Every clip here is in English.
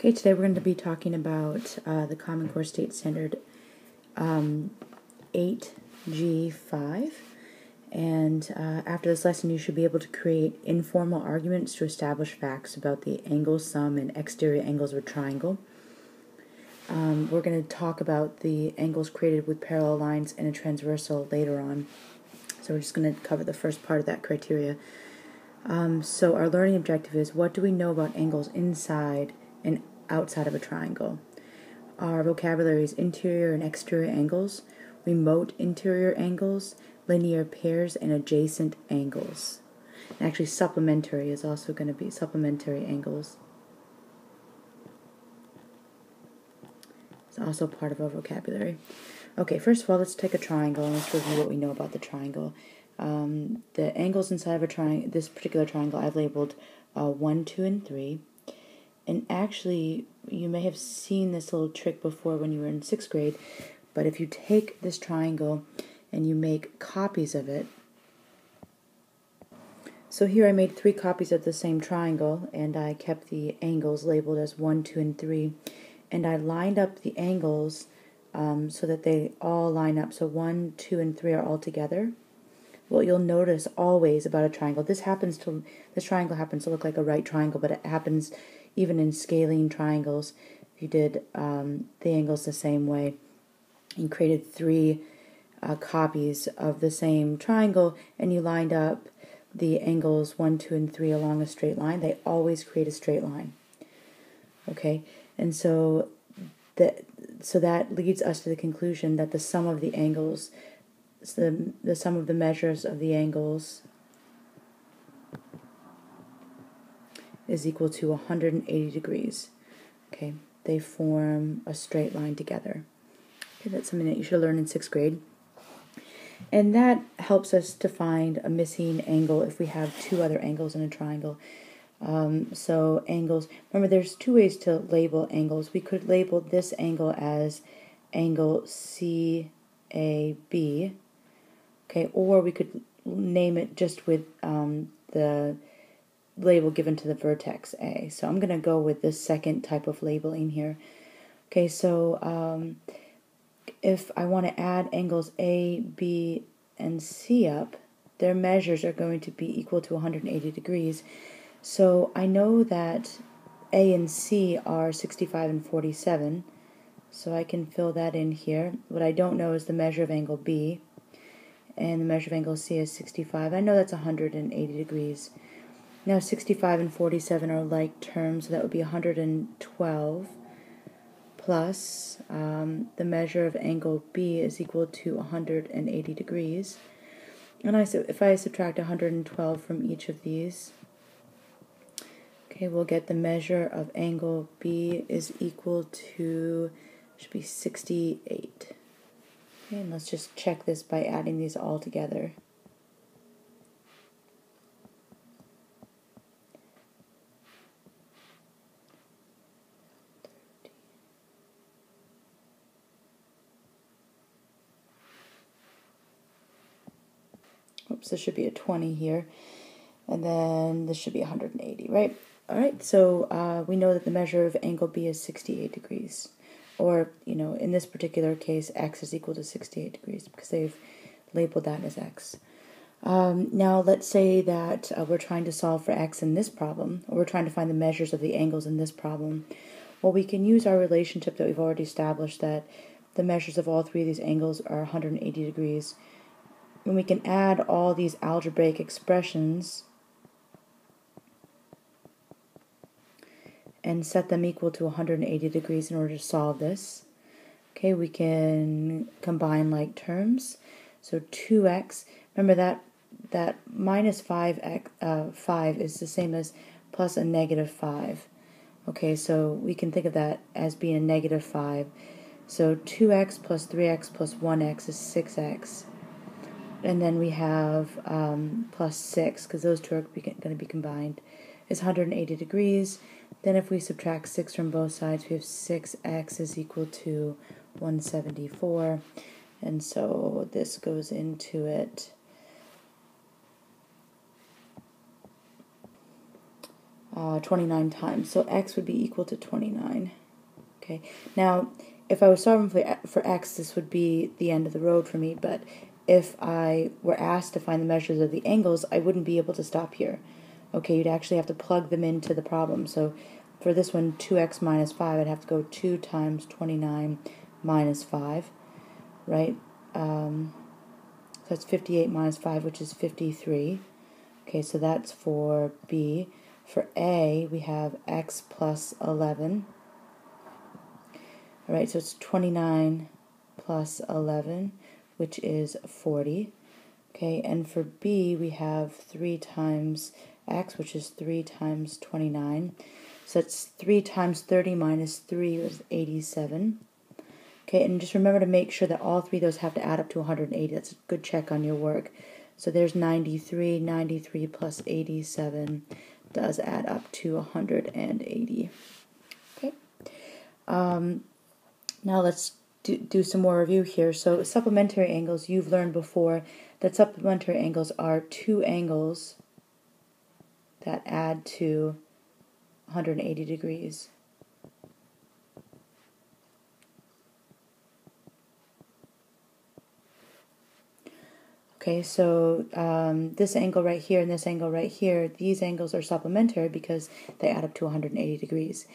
Okay, today we're going to be talking about the Common Core State Standard 8G5. And after this lesson, you should be able to create informal arguments to establish facts about the angle sum and exterior angles of a triangle. We're going to talk about the angles created with parallel lines and a transversal later on. So we're just going to cover the first part of that criteria. So our learning objective is, what do we know about angles inside and outside of a triangle? Our vocabulary is interior and exterior angles, remote interior angles, linear pairs, and adjacent angles. And actually, supplementary is also going to be supplementary angles. It's also part of our vocabulary. Okay, first of all, let's take a triangle and let's review what we know about the triangle. The angles inside of a triangle, this particular triangle, I've labeled 1, 2, and 3. And actually, you may have seen this little trick before when you were in 6th grade, but if you take this triangle and you make copies of it, so here I made 3 copies of the same triangle, and I kept the angles labeled as 1, 2, and 3, and I lined up the angles so that they all line up, so 1, 2, and 3 are all together. What you'll notice always about a triangle, this triangle happens to look like a right triangle, but it happens even in scalene triangles. If you did the angles the same way and created 3 copies of the same triangle, and you lined up the angles 1, 2, and 3 along a straight line, they always create a straight line. Okay, and so that leads us to the conclusion that the sum of the angles, the sum of the measures of the angles is equal to 180 degrees. Okay, they form a straight line together. Okay, that's something that you should learn in 6th grade. And that helps us to find a missing angle if we have 2 other angles in a triangle. So angles, remember there's 2 ways to label angles. We could label this angle as angle CAB, okay, or we could name it just with the label given to the vertex A. So I'm going to go with this second type of labeling here. Okay, so if I want to add angles A, B, and C up, their measures are going to be equal to 180 degrees. So I know that A and C are 65 and 47, so I can fill that in here. What I don't know is the measure of angle B, and the measure of angle C is 65. I know that's 180 degrees. Now 65 and 47 are like terms, so that would be 112 plus the measure of angle B is equal to 180 degrees. And if I subtract 112 from each of these, okay, we'll get the measure of angle B is equal to, should be 68. Okay, and let's just check this by adding these all together. Oops, this should be a 20 here, and then this should be 180, right? All right, so we know that the measure of angle B is 68 degrees, or, in this particular case, x is equal to 68 degrees because they've labeled that as x. Now, let's say that we're trying to solve for x in this problem, or we're trying to find the measures of the angles in this problem. Well, we can use our relationship that we've already established, that the measures of all 3 of these angles are 180 degrees. And we can add all these algebraic expressions and set them equal to 180 degrees in order to solve this. Okay, we can combine like terms. So 2x, remember that minus 5 is the same as plus a negative 5. Okay, so we can think of that as being a negative 5. So 2x plus 3x plus 1x is 6x. And then we have plus 6, because those 2 are going to be combined, is 180 degrees. Then if we subtract 6 from both sides, we have 6x is equal to 174. And so this goes into it. 29 times. So x would be equal to 29. Okay. Now, if I was solving for x, this would be the end of the road for me, but if I were asked to find the measures of the angles, I wouldn't be able to stop here. Okay, you'd actually have to plug them into the problem. So for this one, 2x minus 5, I'd have to go 2 times 29 minus 5, right? So that's 58 minus 5, which is 53. Okay, so that's for B. For A, we have x plus 11. All right, so it's 29 plus 11, which is 40. Okay, and for B, we have 3 times x, which is 3 times 29. So that's 3 times 30 minus 3 is 87. Okay, and just remember to make sure that all three of those have to add up to 180. That's a good check on your work. So there's 93. 93 plus 87 does add up to 180. Okay. Now let's do some more review here. So supplementary angles, you've learned before that supplementary angles are two angles that add to 180 degrees. Okay, so this angle right here and this angle right here, these angles are supplementary because they add up to 180 degrees.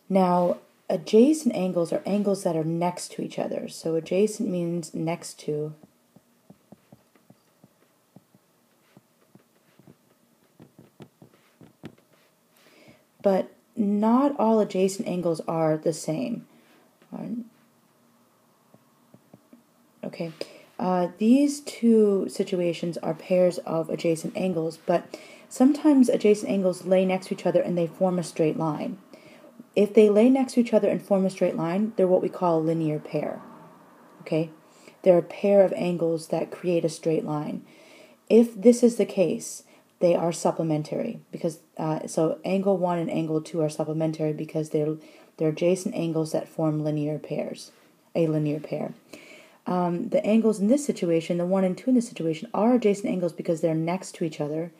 Now, adjacent angles are angles that are next to each other. So adjacent means next to. But not all adjacent angles are the same. Okay, these two situations are pairs of adjacent angles, but sometimes adjacent angles lay next to each other and they form a straight line. If they lay next to each other and form a straight line, they're what we call a linear pair. Okay, they're a pair of angles that create a straight line. If this is the case, they are supplementary because so angle 1 and angle 2 are supplementary because they're adjacent angles that form linear pairs, a linear pair. The angles in this situation, the 1 and 2 in this situation, are adjacent angles because they're next to each other.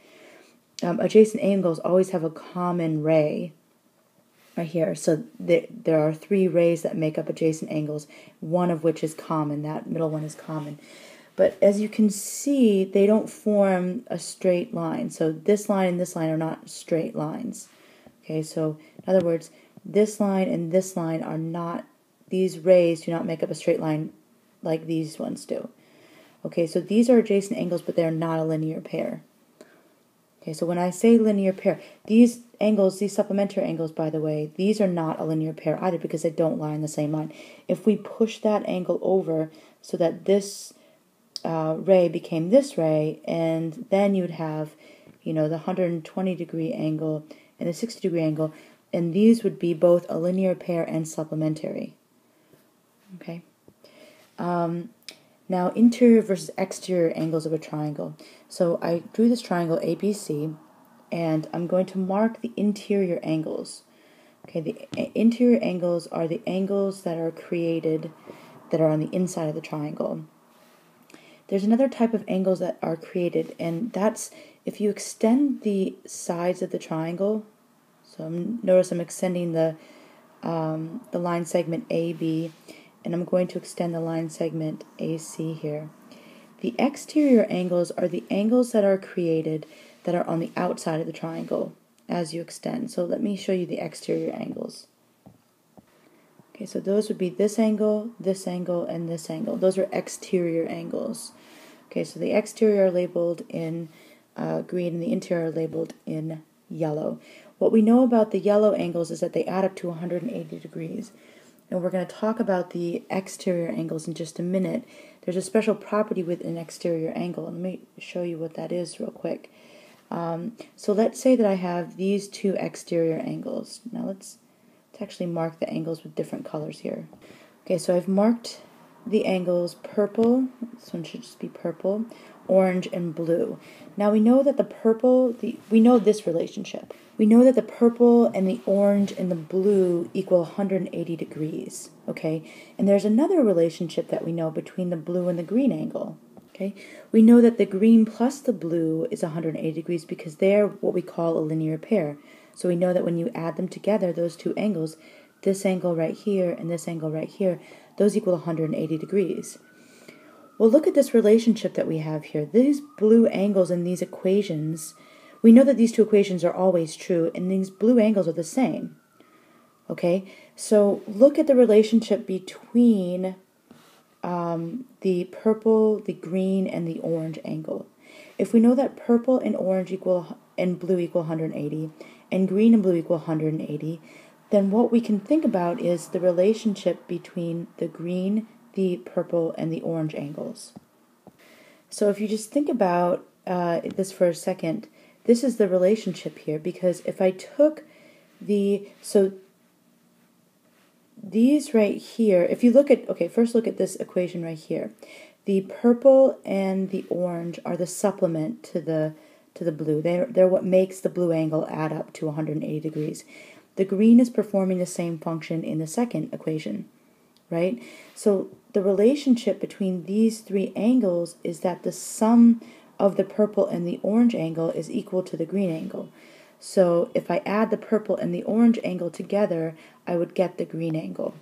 Adjacent angles always have a common ray right here. So there are 3 rays that make up adjacent angles, one of which is common. That middle one is common. But as you can see, they don't form a straight line. So this line and this line are not straight lines. Okay, so in other words, this line and this line are not, these rays do not make up a straight line like these ones do. Okay, so these are adjacent angles, but they're not a linear pair. Okay, so when I say linear pair, these angles, these supplementary angles, by the way, these are not a linear pair either because they don't lie in the same line. If we push that angle over so that this ray became this ray, and then you'd have, the 120 degree angle and the 60 degree angle, and these would be both a linear pair and supplementary. Okay. Now, interior versus exterior angles of a triangle. So I drew this triangle ABC, and I'm going to mark the interior angles. Okay, the interior angles are the angles that are created that are on the inside of the triangle. There's another type of angles that are created, and that's if you extend the sides of the triangle. So notice I'm extending the line segment AB, and I'm going to extend the line segment AC here. The exterior angles are the angles that are created that are on the outside of the triangle as you extend. So let me show you the exterior angles. Okay, so those would be this angle, and this angle. Those are exterior angles. Okay, so the exterior are labeled in green and the interior are labeled in yellow. What we know about the yellow angles is that they add up to 180 degrees. And we're going to talk about the exterior angles in just a minute. There's a special property with an exterior angle. Let me show you what that is real quick. So let's say that I have these two exterior angles. Now let's actually mark the angles with different colors here. Okay, so I've marked the angles purple. This one should just be purple, orange, and blue. Now we know that the purple, we know this relationship. We know that the purple and the orange and the blue equal 180 degrees, okay? And there's another relationship that we know between the blue and the green angle. Okay, we know that the green plus the blue is 180 degrees because they're what we call a linear pair. So we know that when you add them together, those two angles, this angle right here and this angle right here, those equal 180 degrees. Well, look at this relationship that we have here. These blue angles in these equations, we know that these two equations are always true, and these blue angles are the same. Okay, so look at the relationship between the purple, the green, and the orange angle. If we know that purple and orange equal and blue equal 180, and green and blue equal 180, then what we can think about is the relationship between the green, the purple, and the orange angles. So if you just think about this for a second, this is the relationship here, because if I took these right here, if you look at, okay, first look at this equation right here. The purple and the orange are the supplement to the blue. They're what makes the blue angle add up to 180 degrees. The green is performing the same function in the second equation, right? So the relationship between these three angles is that the sum of the purple and the orange angle is equal to the green angle. So if I add the purple and the orange angle together, I would get the green angle.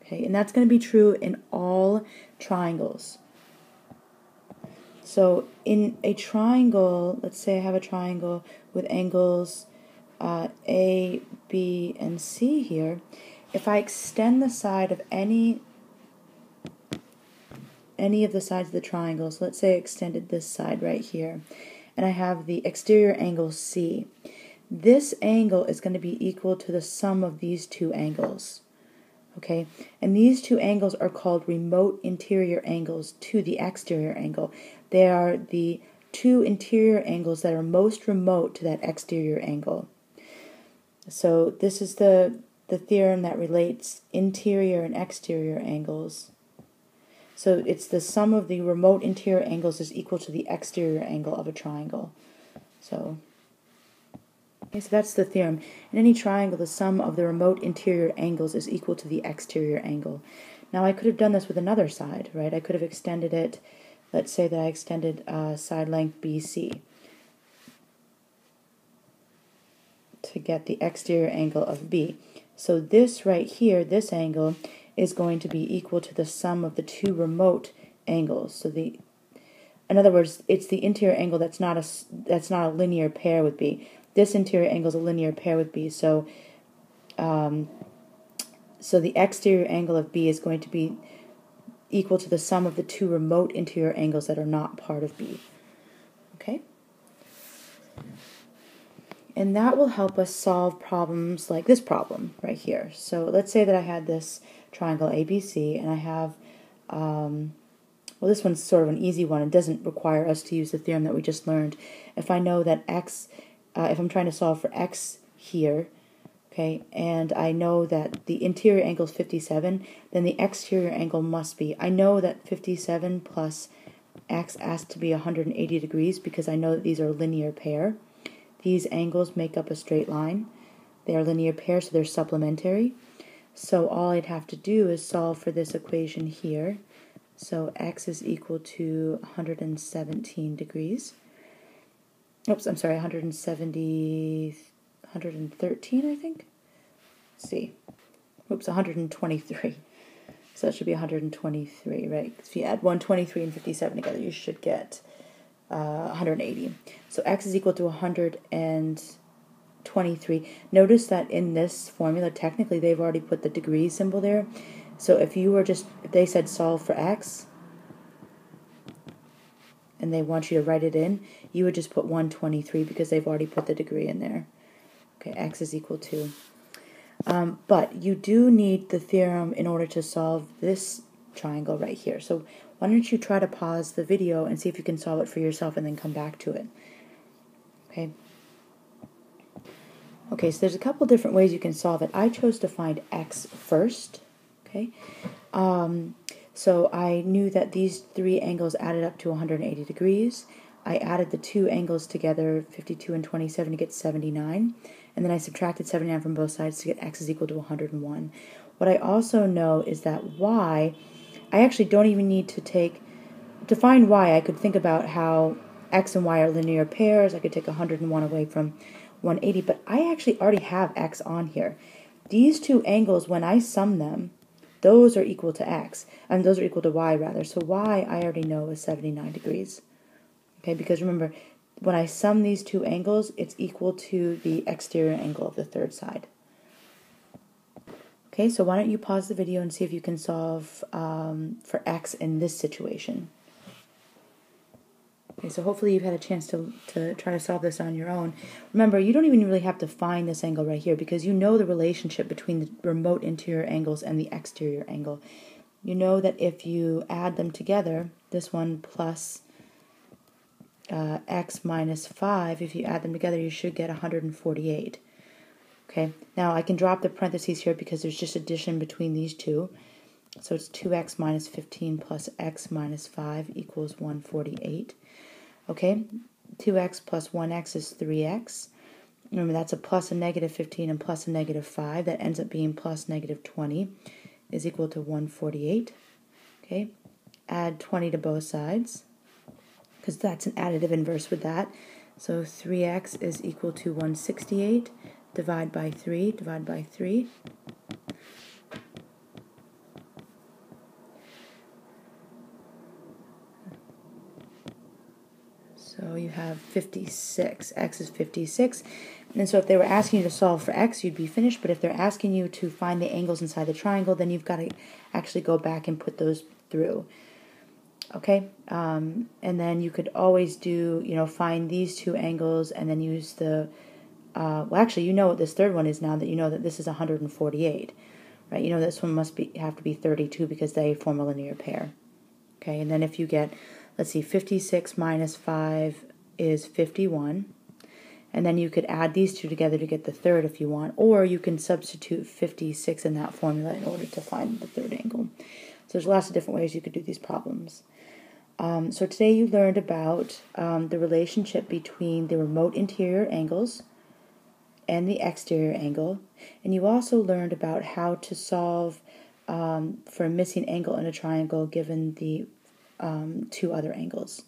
Okay, and that's going to be true in all triangles. So in a triangle, let's say I have a triangle with angles A, B, and C here. If I extend the side of any of the sides of the triangle, so let's say I extended this side right here, and I have the exterior angle C. This angle is going to be equal to the sum of these two angles. Okay, and these two angles are called remote interior angles to the exterior angle. They are the two interior angles that are most remote to that exterior angle. So this is the theorem that relates interior and exterior angles. So it's the sum of the remote interior angles is equal to the exterior angle of a triangle. So that's the theorem. In any triangle, the sum of the remote interior angles is equal to the exterior angle. Now I could have done this with another side, right? I could have extended it, let's say that I extended side length BC to get the exterior angle of B. So this right here, this angle, is going to be equal to the sum of the two remote angles. So in other words, it's the interior angle that's not a linear pair with B. This interior angle is a linear pair with B. So so the exterior angle of B is going to be equal to the sum of the two remote interior angles that are not part of B. Okay? And that will help us solve problems like this problem right here. So let's say that I had this triangle ABC, and I have, well, this one's sort of an easy one. It doesn't require us to use the theorem that we just learned. If I know that x, if I'm trying to solve for x here, okay, and I know that the interior angle is 57, then the exterior angle must be, I know that 57 plus x has to be 180 degrees because I know that these are a linear pair. These angles make up a straight line. They are linear pairs, so they're supplementary. So all I'd have to do is solve for this equation here. So x is equal to 117 degrees. Oops, I'm sorry, 113, I think. Let's see. Oops, 123. So that should be 123, right? If you add 123 and 57 together, you should get 180. So x is equal to 123. Notice that in this formula, technically, they've already put the degree symbol there. So if they said solve for x, and they want you to write it in, you would just put 123 because they've already put the degree in there. Okay, x is equal to. But you do need the theorem in order to solve this triangle right here. So why don't you try to pause the video and see if you can solve it for yourself and then come back to it. Okay. Okay, so there's a couple different ways you can solve it. I chose to find x first. Okay. So I knew that these three angles added up to 180 degrees. I added the two angles together, 52 and 27, to get 79. And then I subtracted 79 from both sides to get x is equal to 101. What I also know is that y, I actually don't even need to take to find y, I could think about how x and y are linear pairs. I could take 101 away from 180, but I actually already have x on here. These two angles, when I sum them, those are equal to x, and those are equal to y rather. So y I already know is 79 degrees. Okay, because remember, when I sum these two angles, it's equal to the exterior angle of the third side. Okay, so why don't you pause the video and see if you can solve for x in this situation. Okay, so hopefully you've had a chance to try to solve this on your own. Remember, you don't even really have to find this angle right here because you know the relationship between the remote interior angles and the exterior angle. You know that if you add them together, this one plus x minus 5, if you add them together, you should get 148. Okay, now I can drop the parentheses here because there's just addition between these two. So it's 2x minus 15 plus x minus 5 equals 148. Okay, 2x plus 1x is 3x. Remember, that's a plus a negative 15 and plus a negative 5. That ends up being plus negative 20 is equal to 148. Okay, add 20 to both sides because that's an additive inverse with that. So 3x is equal to 168. Divide by 3, divide by 3. So you have 56. X is 56. And so if they were asking you to solve for x, you'd be finished. But if they're asking you to find the angles inside the triangle, then you've got to actually go back and put those through. Okay? And then you could always do, find these two angles and then use the, well, actually, you know what this third one is now that you know that this is 148. Right? You know this one must have to be 32 because they form a linear pair. Okay? And then if you get, let's see, 56 minus 5 is 51. And then you could add these two together to get the third if you want. Or you can substitute 56 in that formula in order to find the third angle. So there's lots of different ways you could do these problems. So today you learned about the relationship between the remote interior angles and the exterior angle. And you also learned about how to solve for a missing angle in a triangle given the two other angles.